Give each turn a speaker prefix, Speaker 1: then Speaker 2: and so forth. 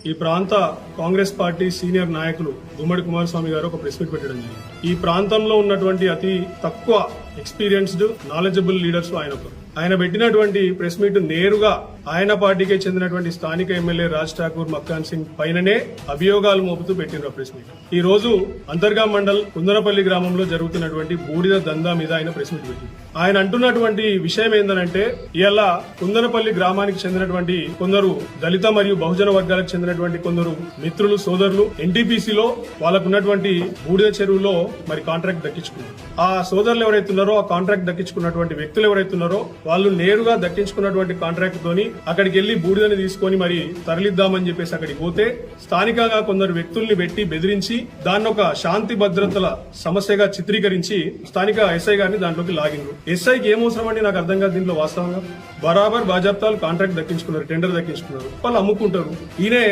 Speaker 1: ఈ ప్రాంత Congress party senior నాయకులు గుమ్మడి కుమారస్వామి గారు ఒక ప్రెస్ మీట్ పెట్టడం జరిగింది. ఈ ప్రాంతంలో ఉన్నటువంటి అతి తక్కువ ఎక్స్పీరియన్స్డ్ నాలెడ్జబుల్ లీడర్స్ ఆయన ఒకరు. ఆయన పెట్టినటువంటి ప్రెస్ మీట్ నేరుగా ఆయన పార్టీకే చెందినటువంటి స్థానిక ఎమ్మెల్యే రాజ్ ఠాకూర్ మక్కాన్ సింగ్ పైననే అభియోగాలు మోపుతూ పెట్టిన ప్రెస్ మీట్. ఈ రోజు అంతర్గా మండల్ కుందనపల్లి గ్రామంలో జరుగుతున్నటువంటి బూడిద దందా మీద ఆయన ప్రెస్ మీట్ పెట్టింది. ఆయన అంటున్నటువంటి విషయం ఏంటంటే ఇలా కుందనపల్లి గ్రామానికి చెందినటువంటి కొందరు దళిత మరియు బహుజన వర్గాలకు చెందినటువంటి కొందరు మిత్రులు సోదరులు ఎన్టీపీసీలో వాళ్ళకున్నటువంటి బూడిద చెరువులో మరి కాంట్రాక్ట్ దక్కించుకున్నారు. ఆ సోదరులు ఎవరైతే ఉన్నారో ఆ కాంట్రాక్ట్ దక్కించుకున్నటువంటి వ్యక్తులు ఎవరైతే ఉన్నారో వాళ్ళు నేరుగా దక్కించుకున్నటువంటి కాంట్రాక్ట్ తోని అక్కడికి వెళ్లి బూడిదని తీసుకొని మరి తరలిద్దామని చెప్పేసి అక్కడికి పోతే స్థానికంగా కొందరు వ్యక్తుల్ని పెట్టి బెదిరించి దాన్ని ఒక శాంతి భద్రతల సమస్యగా చిత్రీకరించి స్థానిక ఎస్ఐ గారిని దాంట్లోకి లాగిండ్రు. ఎస్ఐకి ఏమవసరం అండి నాకు అర్థం కాదు. దీంట్లో వాస్తవంగా బరాబర్ బాజాప్తాలు కాంట్రాక్ట్ దక్కించుకున్నారు, టెండర్ దక్కించుకున్నారు, వాళ్ళు అమ్ముకుంటారు. ఈయనే